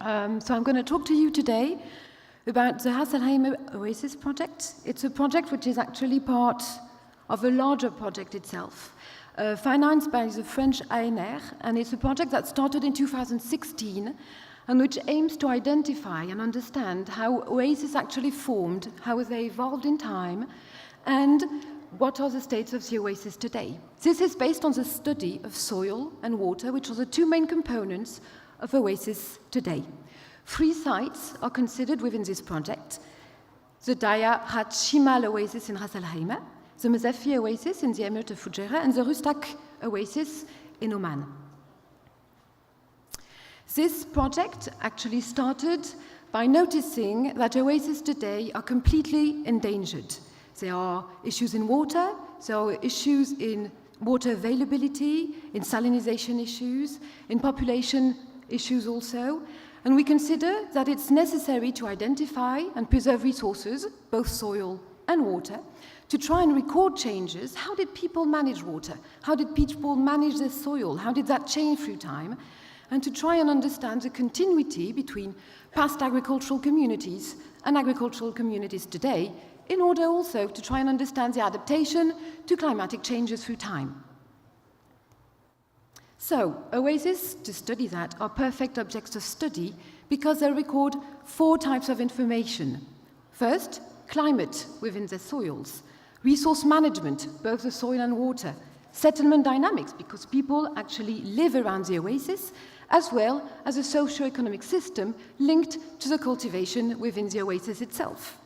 So I'm going to talk to you today about the al-Khaimah Oasis Project. It's a project which is actually part of a larger project itself, financed by the French ANR, and it's a project that started in 2016 and which aims to identify and understand how oases actually formed, how they evolved in time, and what are the states of the oasis today. This is based on the study of soil and water, which are the two main components of oasis today. 3 sites are considered within this project: the Dhayah Shimal Oasis in Ras al-Khaimah, the Mazafi Oasis in the Emirate of Fujairah, and the Rustak Oasis in Oman. This project actually started by noticing that oases today are completely endangered. There are issues in water, there are issues in water availability, in salinization issues, in population issues also, and we consider that it's necessary to identify and preserve resources, both soil and water, to try and record changes. How did people manage water? How did people manage their soil? How did that change through time? And to try and understand the continuity between past agricultural communities and agricultural communities today, in order also to try and understand the adaptation to climatic changes through time. So, oases, to study that, are perfect objects of study because they record 4 types of information. First, climate within the soils, resource management, both the soil and water, settlement dynamics, because people actually live around the oasis, as well as a socio-economic system linked to the cultivation within the oasis itself.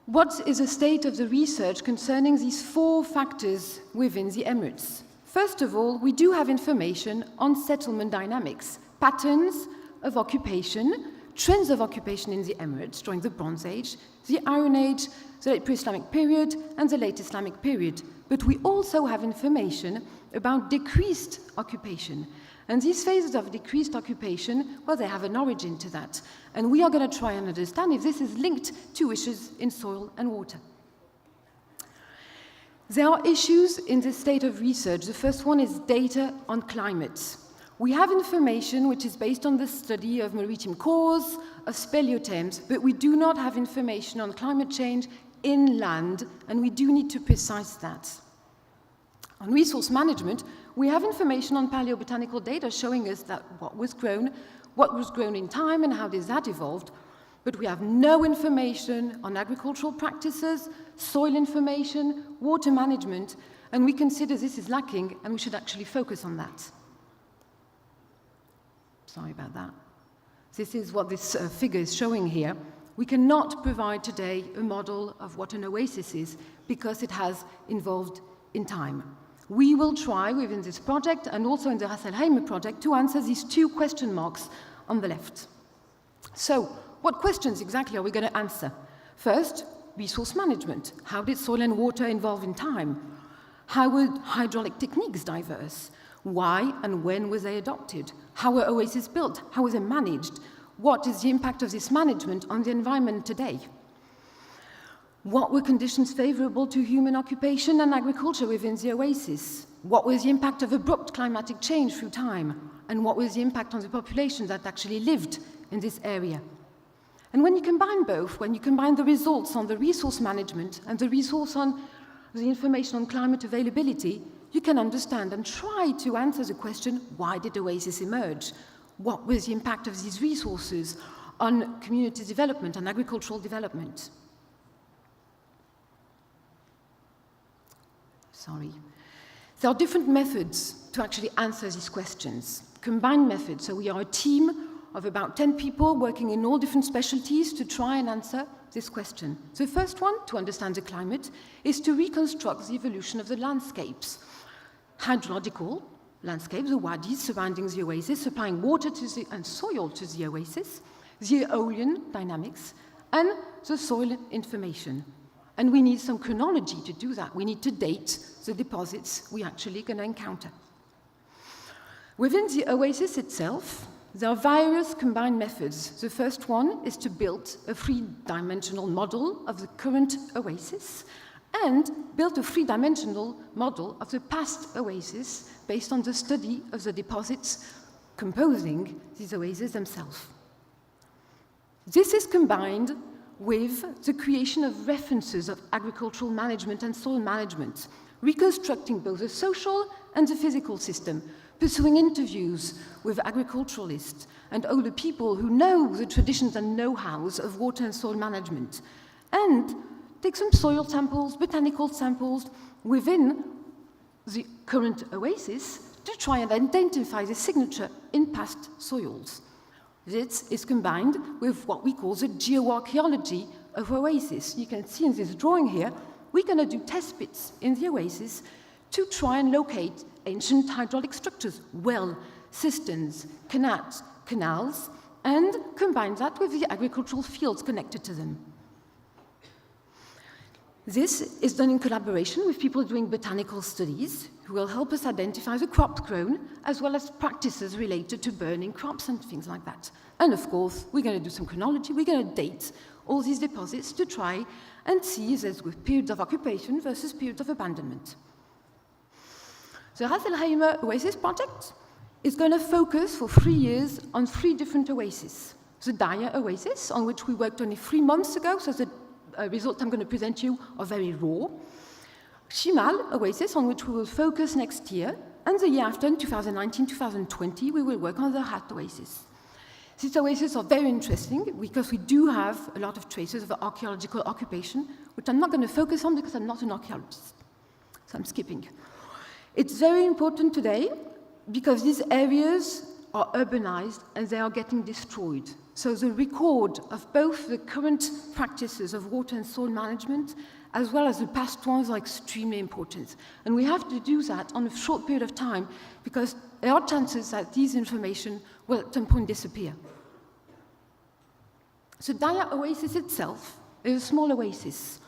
What is the state of the research concerning these 4 factors within the Emirates? First of all, we do have information on settlement dynamics, patterns of occupation, trends of occupation in the Emirates during the Bronze Age, the Iron Age, the late pre-Islamic period, and the late Islamic period. But we also have information about decreased occupation. And these phases of decreased occupation, well, they have an origin to that. And we are going to try and understand if this is linked to issues in soil and water. There are issues in this state of research. The first one is data on climate. We have information which is based on the study of maritime cores, of speleothems, but we do not have information on climate change inland, and we do need to precise that. On resource management, we have information on paleobotanical data showing us that what was grown in time and how that evolved, but we have no information on agricultural practices, soil information, water management, and we consider this is lacking, and we should actually focus on that. Sorry about that. This is what this figure is showing here. We cannot provide today a model of what an oasis is because it has evolved in time. We will try within this project and also in the Ras al-Khaimah project to answer these 2 question marks on the left. So, what questions exactly are we going to answer? First, resource management. How did soil and water evolve in time? How were hydraulic techniques diverse? Why and when were they adopted? How were oases built? How were they managed? What is the impact of this management on the environment today? What were conditions favorable to human occupation and agriculture within the oasis? What was the impact of abrupt climatic change through time? And what was the impact on the population that actually lived in this area? And when you combine both, when you combine the results on the resource management and the results on the information on climate availability, you can understand and try to answer the question, why did oases emerge? What was the impact of these resources on community development and agricultural development? Sorry. There are different methods to actually answer these questions. Combined methods, so we are a team of about 10 people working in all different specialties to try and answer this question. So the first one, to understand the climate, is to reconstruct the evolution of the landscapes. Hydrological landscapes, the wadis surrounding the oasis, supplying water to and soil to the oasis, the aeolian dynamics, and the soil information. And we need some chronology to do that. We need to date the deposits we're actually going to encounter. Within the oasis itself, there are various combined methods. The first one is to build a 3-dimensional model of the current oasis and build a 3-dimensional model of the past oasis based on the study of the deposits composing these oases themselves. This is combined with the creation of references of agricultural management and soil management, reconstructing both the social and the physical system, pursuing interviews with agriculturalists and older people who know the traditions and know-hows of water and soil management, and take some soil samples, botanical samples within the current oasis to try and identify the signature in past soils. This is combined with what we call the Geo Archeology of Oasis. You can see in this drawing here, we're going to do test pits in the oasis to try and locate ancient hydraulic structures, well, cisterns, canals, and combine that with the agricultural fields connected to them. This is done in collaboration with people doing botanical studies who will help us identify the crops grown, as well as practices related to burning crops and things like that. And of course, we're going to do some chronology, we're going to date all these deposits to try and see if there's periods of occupation versus periods of abandonment. The al-Khaimah Oasis Project is going to focus for 3 years on 3 different oases. The Dhayah Oasis, on which we worked only 3 months ago, so the results I'm going to present you are very raw. Shimal Oasis, on which we will focus next year, and the year after, in 2019-2020, we will work on the Hat Oasis. These oases are very interesting because we do have a lot of traces of archaeological occupation, which I'm not going to focus on because I'm not an archaeologist, so I'm skipping. It's very important today because these areas are urbanized and they are getting destroyed. So the record of both the current practices of water and soil management as well as the past ones are extremely important. And we have to do that on a short period of time because there are chances that these information will at some point disappear. So Dhayah Oasis itself is a small oasis,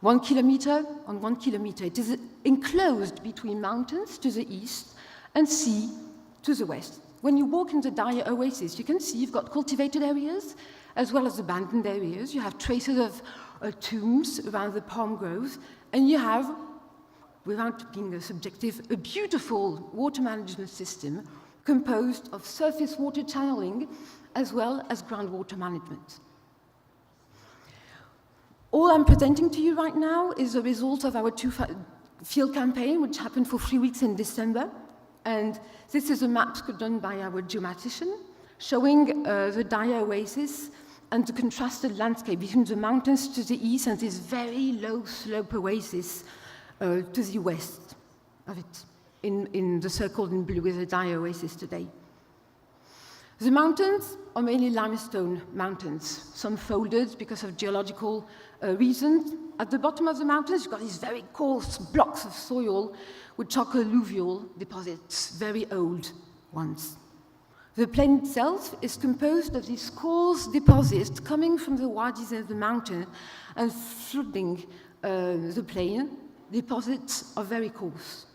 1 kilometer on 1 kilometer. It is enclosed between mountains to the east and sea to the west. When you walk in the Dhayah Oasis, you can see you've got cultivated areas as well as abandoned areas. You have traces of tombs around the palm groves, and you have, without being subjective, a beautiful water management system composed of surface water channeling as well as groundwater management. All I'm presenting to you right now is the result of our field campaign, which happened for 3 weeks in December. And this is a map done by our geomatician, showing the Dhayah Oasis and the contrasted landscape between the mountains to the east and this very low slope oasis to the west of it, in the circle in blue is the Dhayah Oasis today. The mountains are mainly limestone mountains, some folded because of geological reasons. At the bottom of the mountains, you've got these very coarse blocks of soil, which are alluvial deposits, very old ones. The plain itself is composed of these coarse deposits coming from the wadis of the mountain and flooding the plain. Deposits are very coarse.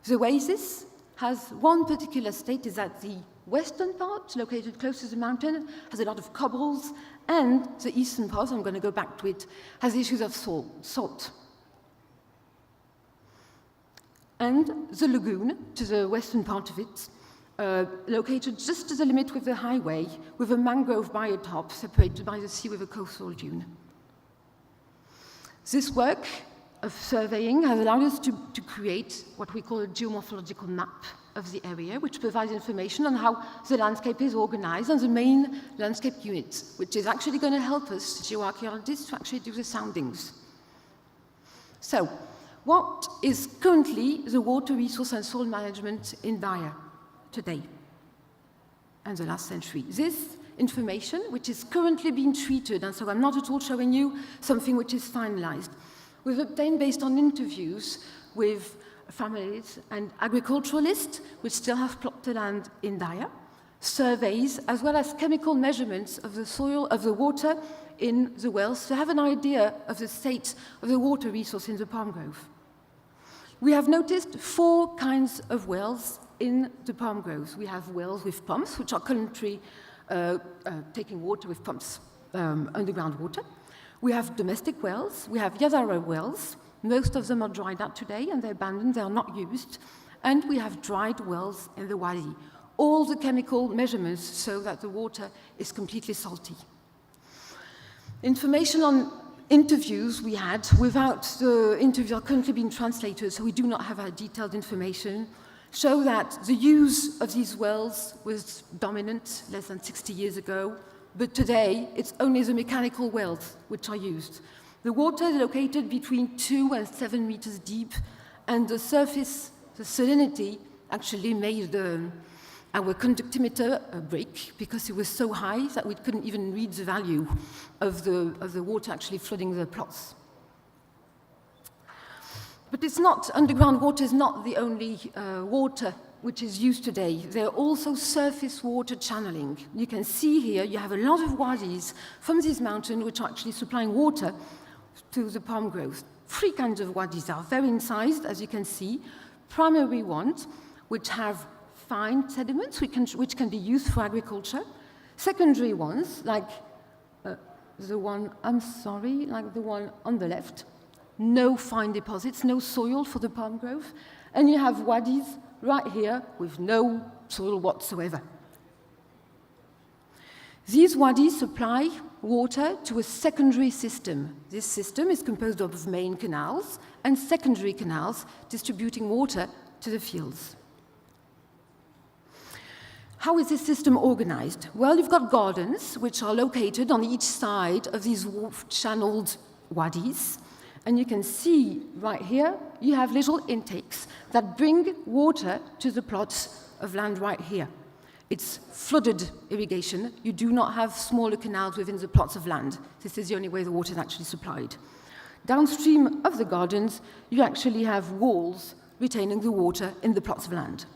The oasis has one particular state, is that the western part, located close to the mountain, has a lot of cobbles, and the eastern part, I'm going to go back to it, has issues of salt. And the lagoon, to the western part of it, located just to the limit with the highway, with a mangrove biotop separated by the sea with a coastal dune. This work of surveying has allowed us to create what we call a geomorphological map of the area, which provides information on how the landscape is organized and the main landscape units, which is actually going to help us, geoarchaeologists, to actually do the soundings. So, what is currently the water resource and soil management in Dhayah today and the last century? This information, which is currently being treated, and so I'm not at all showing you something which is finalized, we've obtained based on interviews with families and agriculturalists, which still have plotted land in Dhayah, surveys, as well as chemical measurements of the soil, of the water in the wells, to have an idea of the state of the water resource in the palm grove. We have noticed 4 kinds of wells in the palm groves. We have wells with pumps, which are currently taking water with pumps, underground water. We have domestic wells. We have Yazara wells. Most of them are dried out today, and they're abandoned, they are not used. And we have dried wells in the wadi. all the chemical measurements so that the water is completely salty. Information on interviews we had without the interviewer currently being translated, so we do not have a detailed information, show that the use of these wells was dominant less than 60 years ago, but today it's only the mechanical wells which are used. The water is located between 2 and 7 meters deep, and the surface, the salinity, actually made our conductimeter break because it was so high that we couldn't even read the value of the water actually flooding the plots. But it's not, underground water is not the only water which is used today. There are also surface water channeling. You can see here, you have a lot of wadis from this mountain which are actually supplying water to the palm groves. 3 kinds of wadis are very incised, as you can see. Primary ones, which have fine sediments which can be used for agriculture. Secondary ones, like the one on the left, no fine deposits, no soil for the palm grove. And you have wadis right here with no soil whatsoever. These wadis supply water to a secondary system. This system is composed of main canals and secondary canals distributing water to the fields. How is this system organized? Well, you've got gardens, which are located on each side of these channeled wadis. And you can see right here, you have little intakes that bring water to the plots of land right here. It's flooded irrigation. You do not have smaller canals within the plots of land. This is the only way the water is actually supplied. Downstream of the gardens, you actually have walls retaining the water in the plots of land.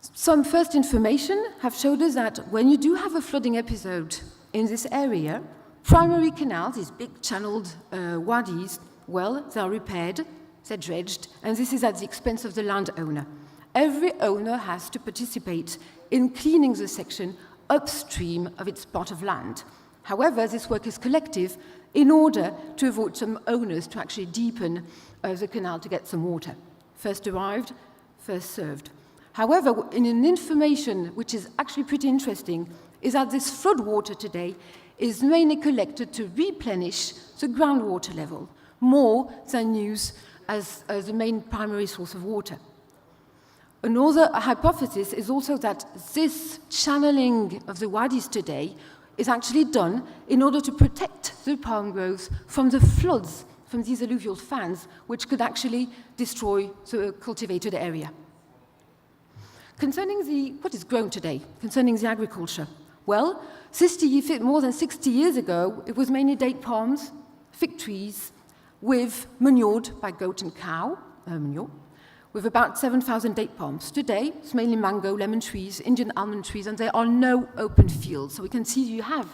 Some first information have showed us that when you do have a flooding episode in this area, primary canals, these big channeled wadis, well, they are repaired, they're dredged, and this is at the expense of the landowner. Every owner has to participate in cleaning the section upstream of its plot of land. However, this work is collective in order to avoid some owners to actually deepen the canal to get some water. First arrived, first served. However, in an information which is actually pretty interesting is that this flood water today is mainly collected to replenish the groundwater level, more than used as the main primary source of water. Another hypothesis is also that this channeling of the wadis today is actually done in order to protect the palm groves from the floods from these alluvial fans, which could actually destroy the cultivated area. Concerning what is grown today, concerning the agriculture, well, more than 60 years ago, it was mainly date palms, fig trees, manured by goat and cow, manure, with about 7,000 date palms. Today, it's mainly mango, lemon trees, Indian almond trees, and there are no open fields. So we can see you have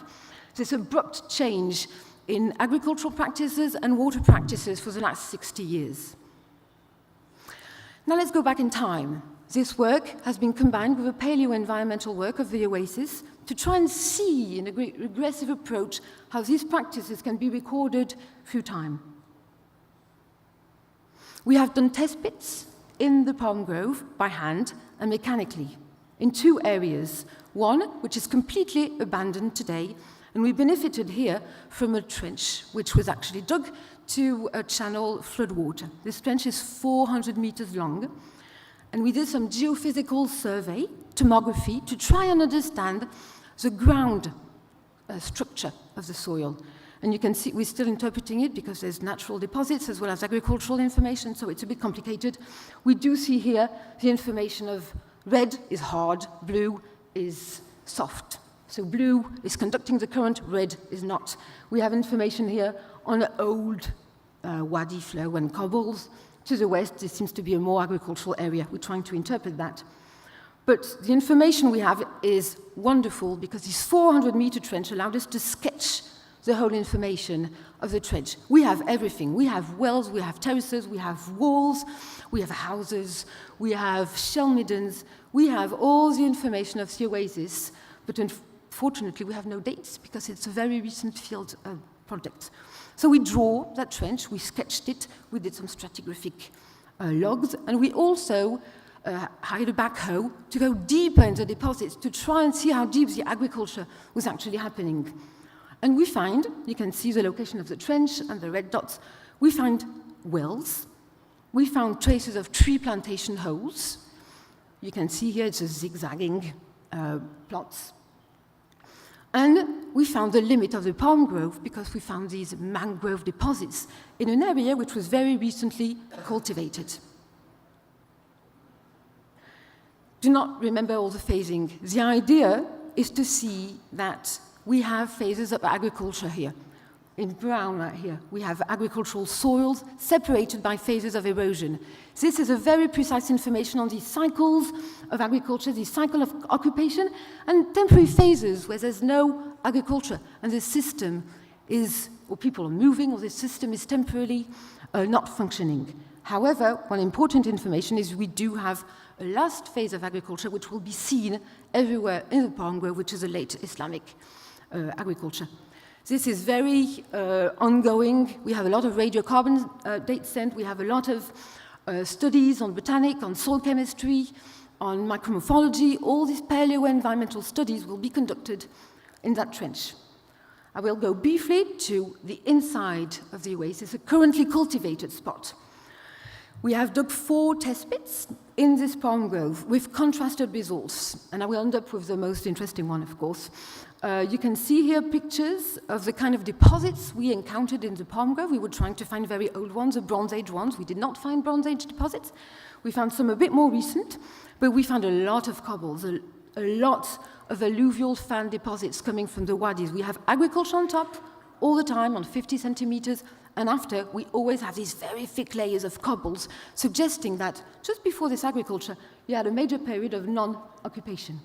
this abrupt change in agricultural practices and water practices for the last 60 years. Now let's go back in time. This work has been combined with a paleo-environmental work of the Oasis to try and see in a regressive approach how these practices can be recorded through time. We have done test pits in the palm grove by hand and mechanically in 2 areas. One, which is completely abandoned today, and we benefited here from a trench which was actually dug to channel floodwater. This trench is 400 meters long, and we did some geophysical survey, tomography, to try and understand the ground structure of the soil. And you can see we're still interpreting it because there's natural deposits as well as agricultural information, so it's a bit complicated. We do see here the information of red is hard, blue is soft. So blue is conducting the current, red is not. We have information here on an old wadi flow and cobbles. To the west, this seems to be a more agricultural area. We're trying to interpret that. But the information we have is wonderful because this 400-meter trench allowed us to sketch the whole information of the trench. We have everything. We have wells, we have terraces, we have walls, we have houses, we have shell middens, we have all the information of the Oasis, but unfortunately we have no dates because it's a very recent field project. So we draw that trench, we sketched it, we did some stratigraphic logs, and we also hired a backhoe to go deeper in the deposits to try and see how deep the agriculture was actually happening. And we find, you can see the location of the trench and the red dots, we find wells, we found traces of tree plantation holes. You can see here it's a zigzagging plots. And we found the limit of the palm grove because we found these mangrove deposits in an area which was very recently cultivated. Do not remember all the phasing. The idea is to see that we have phases of agriculture here. In brown right here, we have agricultural soils separated by phases of erosion. This is a very precise information on these cycles of agriculture, the cycle of occupation, and temporary phases where there's no agriculture and the system is, or people are moving, or the system is temporarily not functioning. However, one important information is we do have a last phase of agriculture which will be seen everywhere in the palm grove, which is a late Islamic agriculture. This is very ongoing. We have a lot of radiocarbon dates sent. We have a lot of studies on botanic, on soil chemistry, on micromorphology. All these paleo-environmental studies will be conducted in that trench. I will go briefly to the inside of the oasis, a currently cultivated spot. We have dug 4 test pits in this palm grove with contrasted results, and I will end up with the most interesting one, of course. You can see here pictures of the kind of deposits we encountered in the palm grove. We were trying to find very old ones, the Bronze Age ones. We did not find Bronze Age deposits. We found some a bit more recent, but we found a lot of cobbles, a lot of alluvial fan deposits coming from the wadis. We have agriculture on top all the time on 50 centimeters, and after, we always have these very thick layers of cobbles, suggesting that just before this agriculture, you had a major period of non-occupation.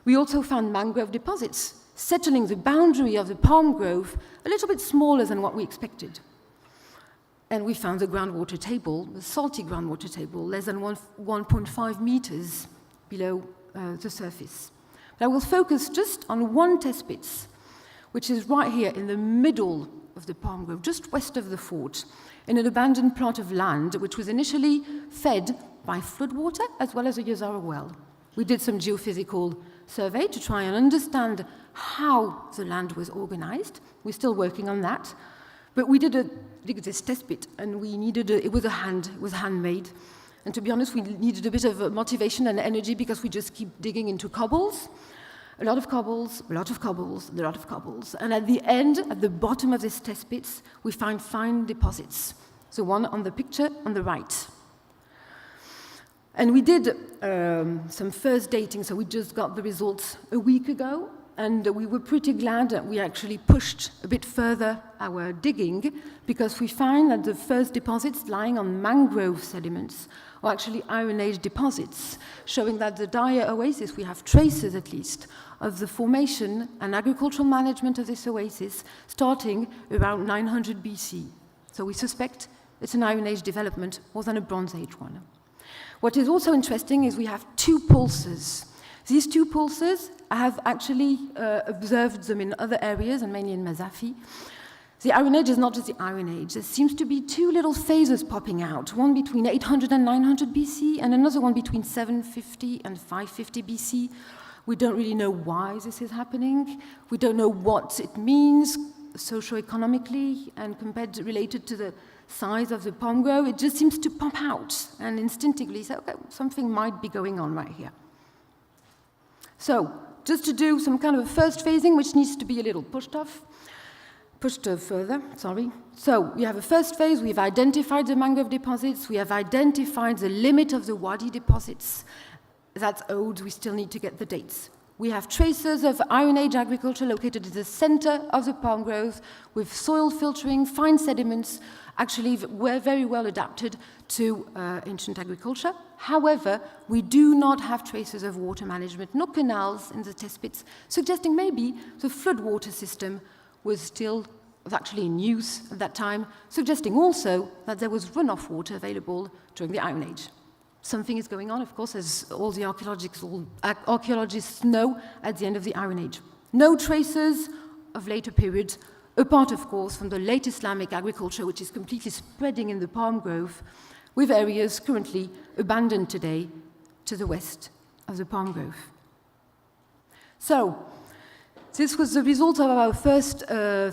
We also found mangrove deposits, settling the boundary of the palm grove a little bit smaller than what we expected. And we found the groundwater table, the salty groundwater table, less than 1.5 meters below the surface. But I will focus just on one test pit, which is right here in the middle of the palm grove, just west of the fort, in an abandoned plot of land, which was initially fed by floodwater as well as a Yazara well. We did some geophysical survey to try and understand how the land was organized. We're still working on that. But we did this test pit, and we needed it was handmade. And to be honest, we needed a bit of motivation and energy because we just keep digging into cobbles. A lot of cobbles, a lot of cobbles, a lot of cobbles. And at the end, at the bottom of this test pit, we find fine deposits. The one on the picture on the right. And we did some first dating, so we just got the results a week ago, and we were pretty glad that we actually pushed a bit further our digging, because we find that the first deposits lying on mangrove sediments are actually Iron Age deposits, showing that the Dhayah oasis, we have traces at least, of the formation and agricultural management of this oasis starting around 900 BC. So we suspect it's an Iron Age development more than a Bronze Age one. What is also interesting is we have 2 pulses. These 2 pulses, I have actually observed them in other areas, and mainly in Mazafi. The Iron Age is not just the Iron Age. There seems to be 2 little phases popping out, one between 800 and 900 BC, and another one between 750 and 550 BC. We don't really know why this is happening. We don't know what it means socio-economically and related to the size of the palm grove. It just seems to pop out and instinctively say, okay, something might be going on right here. So, just to do some kind of a first phasing, which needs to be a little pushed further, sorry. So, we have a first phase, we've identified the mangrove deposits, we have identified the limit of the wadi deposits. That's old, we still need to get the dates. We have traces of Iron Age agriculture located at the center of the palm grove with soil filtering, fine sediments, actually were very well adapted to ancient agriculture. However, we do not have traces of water management, no canals in the test pits, suggesting maybe the floodwater system was actually in use at that time, suggesting also that there was runoff water available during the Iron Age. Something is going on, of course, as all the archaeologists know, at the end of the Iron Age. No traces of later periods, apart, of course, from the late Islamic agriculture, which is completely spreading in the palm grove, with areas currently abandoned today to the west of the palm grove. So, this was the result of our first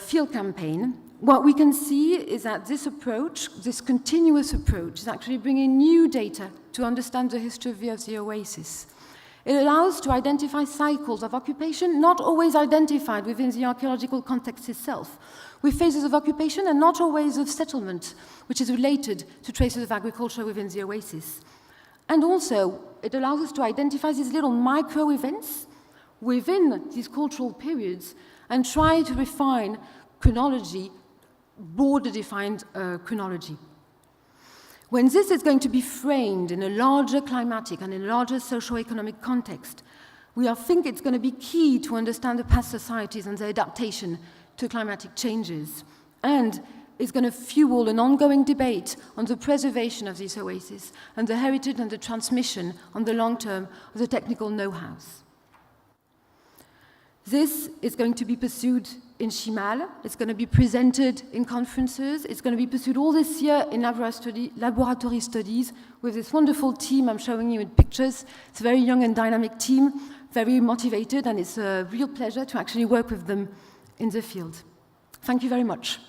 field campaign. What we can see is that this approach, this continuous approach, is actually bringing new data to understand the history of the oasis. It allows to identify cycles of occupation not always identified within the archaeological context itself, with phases of occupation and not always of settlement, which is related to traces of agriculture within the oasis. And also, it allows us to identify these little micro-events within these cultural periods and try to refine chronology, border-defined chronology. When this is going to be framed in a larger climatic and in a larger socio-economic context, we think it's going to be key to understand the past societies and their adaptation to climatic changes. And it's going to fuel an ongoing debate on the preservation of these oases and the heritage and the transmission on the long term of the technical know-how. This is going to be pursued in Chimal. It's going to be presented in conferences. It's going to be pursued all this year in laboratory studies with this wonderful team I'm showing you in pictures. It's a very young and dynamic team, very motivated, and it's a real pleasure to actually work with them in the field. Thank you very much.